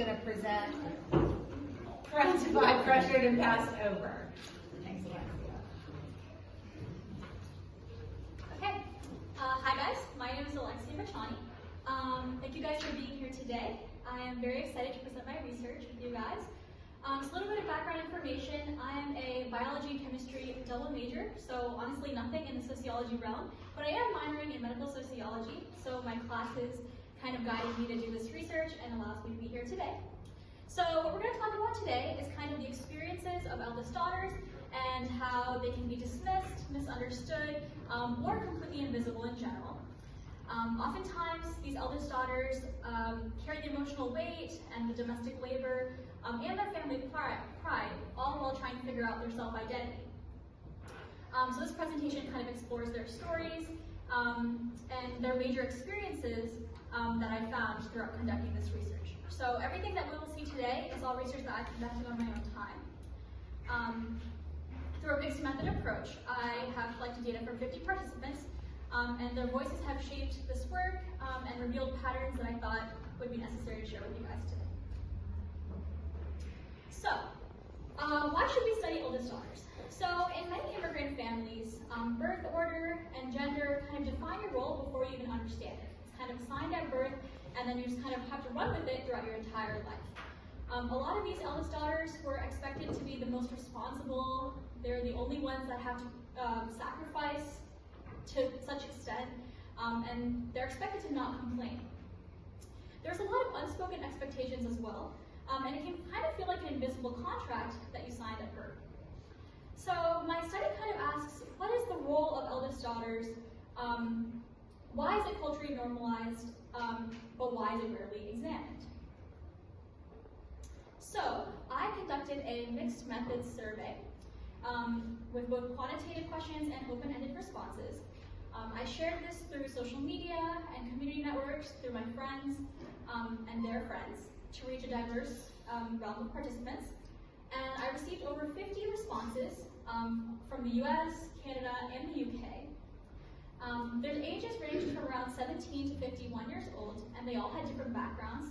going to present Parentified, Pressured, and Passed Over. Thanks, Alexia. Okay. Hi, guys. My name is Alexia Vachhani. Thank you guys for being here today. I am very excited to present my research with you guys. So a little bit of background information. I am a biology and chemistry double major, so honestly nothing in the sociology realm, but I am minoring in medical sociology, so my classes kind of guided me to do this research and allows me to be here today. So what we're going to talk about today is kind of the experiences of eldest daughters and how they can be dismissed, misunderstood, or completely invisible in general. Oftentimes, these eldest daughters carry the emotional weight and the domestic labor and their family pride, all while trying to figure out their self-identity. So this presentation kind of explores their stories and their major experiences that I found throughout conducting this research. So everything that we will see today is all research that I conducted on my own time. Through a mixed method approach, I have collected data from 50 participants, and their voices have shaped this work and revealed patterns that I thought would be necessary to share with you guys today. So, why should we study eldest daughters? So, in many immigrant families, birth order and gender kind of define your role before you even understand it. It's kind of assigned at birth, and then you just kind of have to run with it throughout your entire life. A lot of these eldest daughters were expected to be the most responsible. They're the only ones that have to sacrifice to such extent, and they're expected to not complain. There's a lot of unspoken expectations as well, and it can kind of feel like an invisible contract that you signed at birth. So my study kind of asks, what is the role of eldest daughters? Why is it culturally normalized, but why is it rarely examined? So I conducted a mixed methods survey with both quantitative questions and open-ended responses. I shared this through social media and community networks, through my friends and their friends, to reach a diverse realm of participants. And I received over 50 responses from the US, Canada, and the UK. Their ages ranged from around 17 to 51 years old, and they all had different backgrounds.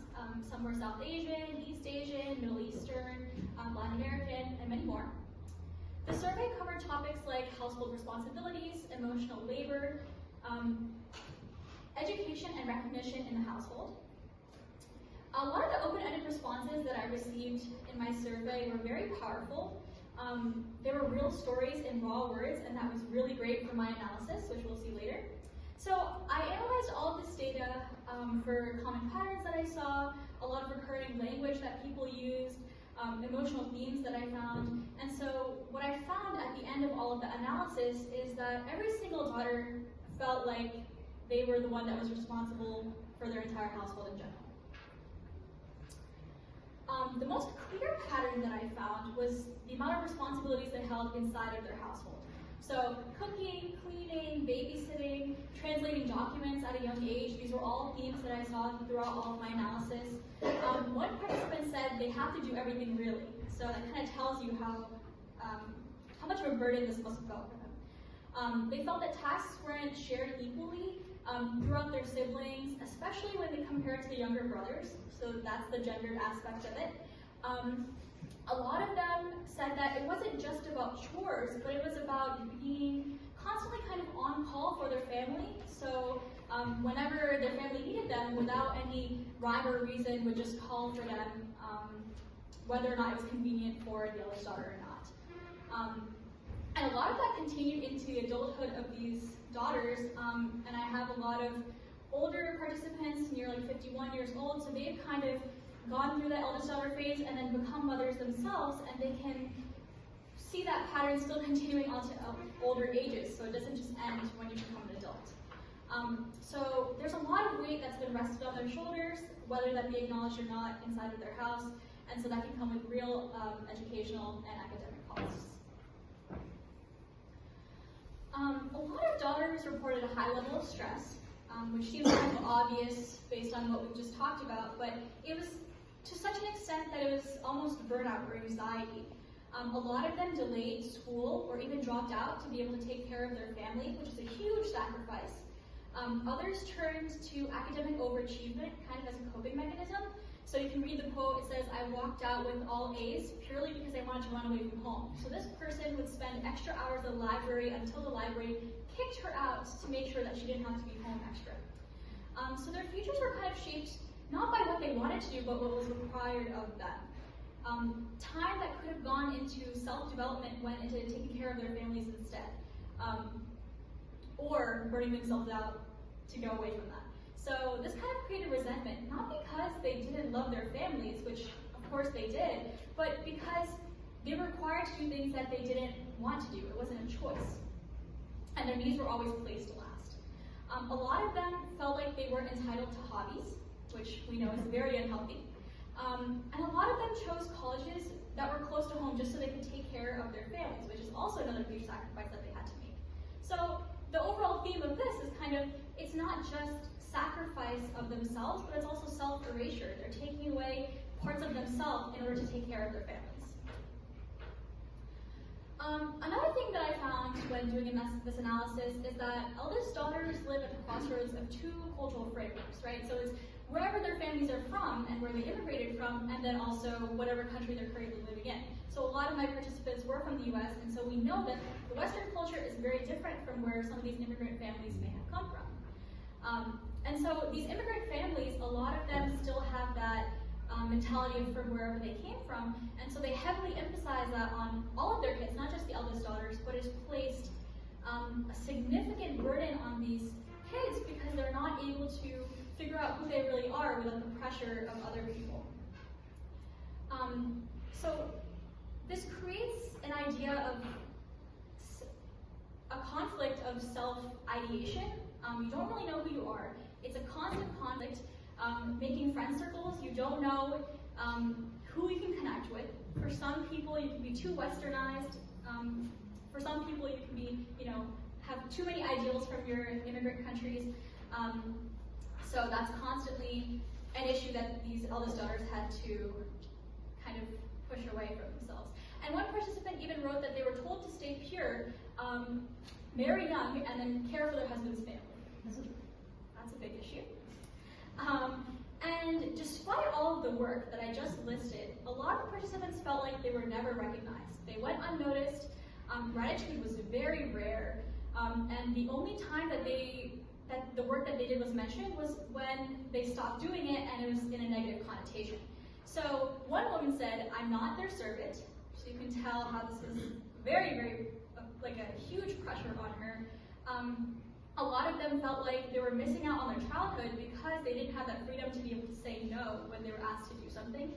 Some were South Asian, East Asian, Middle Eastern, Latin American, and many more. The survey covered topics like household responsibilities, emotional labor, education and recognition in the household. A lot of the open-ended responses that I received in my survey were very powerful. They were real stories in raw words, and that was really great for my analysis, which we'll see later. So I analyzed all of this data for common patterns that I saw, a lot of recurring language that people used, emotional themes that I found. And so what I found at the end of all of the analysis is that every single daughter felt like they were the one that was responsible for their entire household in general. The most clear pattern that I found was the amount of responsibilities they held inside of their household. So cooking, cleaning, babysitting, translating documents at a young age, these were all themes that I saw throughout all of my analysis. One participant said they have to do everything really. So that kind of tells you how much of a burden this must have felt for them. They felt that tasks weren't shared equally throughout their siblings, especially when they compare it to the younger brothers. So that's the gendered aspect of it. A lot of them said that it wasn't just about chores, but it was about being constantly kind of on call for their family. So whenever their family needed them, without any rhyme or reason, would just call for them, whether or not it was convenient for the eldest daughter or not. And a lot of that continued into the adulthood of these daughters, and I have a lot of older participants, near like 51 years old, so they've kind of gone through that eldest daughter phase and then become mothers themselves, and they can see that pattern still continuing onto older ages, so it doesn't just end when you become an adult. So there's a lot of weight that's been rested on their shoulders, whether that be acknowledged or not, inside of their house, and so that can come with real educational and academic costs. A lot of daughters reported a high level of stress, which seems kind of obvious based on what we just talked about, but it was to such an extent that it was almost burnout or anxiety. A lot of them delayed school or even dropped out to be able to take care of their family, which is a huge sacrifice. Others turned to academic overachievement kind of as a coping mechanism. So you can read the quote. It says, "I walked out with all A's purely because I wanted to run away from home." So this person would spend extra hours at the library until the library kicked her out to make sure that she didn't have to be home extra. So their futures were kind of shaped not by what they wanted to do, but what was required of them. Time that could have gone into self-development went into taking care of their families instead, or burning themselves out to go away from that. So this kind of created resentment, not because they didn't love their families, which of course they did, but because they were required to do things that they didn't want to do. It wasn't a choice. And their needs were always placed last. A lot of them felt like they weren't entitled to hobbies, which we know is very unhealthy. And a lot of them chose colleges that were close to home just so they could take care of their families, which is also another huge sacrifice that they had to make. So the overall theme of this is kind of, it's not just sacrifice of themselves, but it's also self-erasure. They're taking away parts of themselves in order to take care of their families. Another thing that I found when doing this analysis is that eldest daughters live at the crossroads of two cultural frameworks, right? So it's wherever their families are from and where they immigrated from, and then also whatever country they're currently living in. So a lot of my participants were from the US, and so we know that the Western culture is very different from where some of these immigrant families may have come from. And so these immigrant families, a lot of them still have that mentality of from wherever they came from, and so they heavily emphasize that on all of their kids, not just the eldest daughters, but it's placed a significant burden on these kids because they're not able to figure out who they really are without the pressure of other people. So this creates an idea of a conflict of self-ideation. You don't really know who you are. It's a constant conflict. Making friend circles, you don't know who you can connect with. For some people, you can be too westernized. For some people, you can be, have too many ideals from your immigrant countries. So that's constantly an issue that these eldest daughters had to kind of push away from themselves. And one participant even wrote that they were told to stay pure, marry young, and then care for their husband's family. That's a big issue. And despite all of the work that I just listed, a lot of participants felt like they were never recognized. They went unnoticed. Gratitude was very rare. And the only time that the work that they did was mentioned was when they stopped doing it and it was in a negative connotation. So one woman said, "I'm not their servant." So you can tell how this is very, very, like a huge pressure on her. A lot of them felt like they were missing out on their childhood because they didn't have that freedom to be able to say no when they were asked to do something.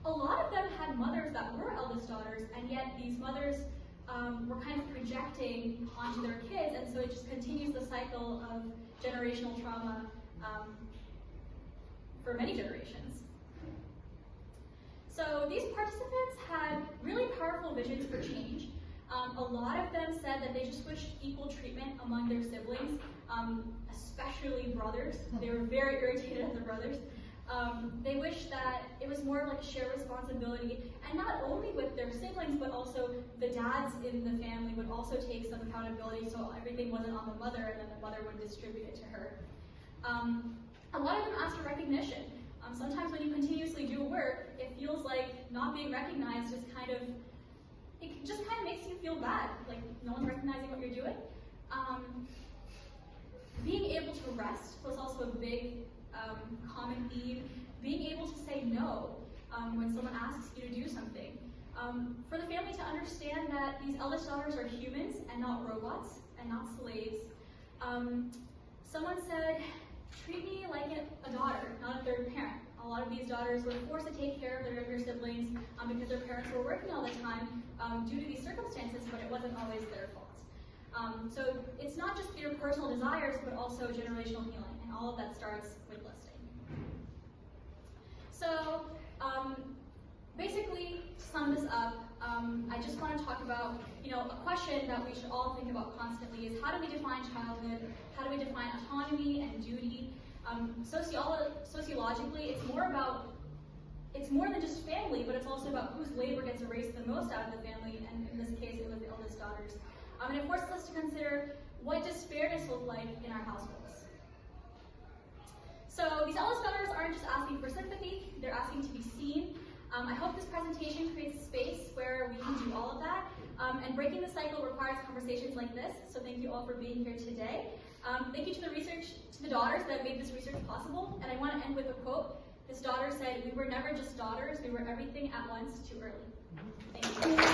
A lot of them had mothers that were eldest daughters, and yet these mothers were kind of projecting onto their kids, and so it just continues the cycle of generational trauma for many generations. So these participants had really powerful visions for change. A lot of them said that they just wished equal treatment among their siblings, especially brothers. They were very irritated at their brothers. They wished that it was more like a shared responsibility, and not only with their siblings, but also the dads in the family would also take some accountability, so everything wasn't on the mother, and then the mother would distribute it to her. A lot of them asked for recognition. Sometimes when you continuously do work, it feels like not being recognized is it just kind of makes you feel bad, like no one's recognizing what you're doing. Being able to rest was also a big common theme. Being able to say no when someone asks you to do something. For the family to understand that these eldest daughters are humans and not robots and not slaves. Someone said, "Treat me like a daughter, not a third parent." A lot of these daughters were forced to take care of their younger siblings because their parents were working all the time due to these circumstances, but it wasn't always their fault. So it's not just their personal desires, but also generational healing, and all of that starts with listing. So basically, to sum this up, I just want to talk about, a question that we should all think about constantly is, how do we define childhood? How do we define autonomy and duty? Sociologically, it's more than just family, but it's also about whose labor gets erased the most out of the family, and in this case, it was the eldest daughters. And it forces us to consider, what does fairness look like in our households? So these eldest daughters aren't just asking for sympathy, they're asking to be seen. I hope this presentation creates a space where we can do all of that. And breaking the cycle requires conversations like this, so thank you all for being here today. Thank you to the daughters that made this research possible, and I want to end with a quote. This daughter said, "We were never just daughters, we were everything at once too early." Thank you.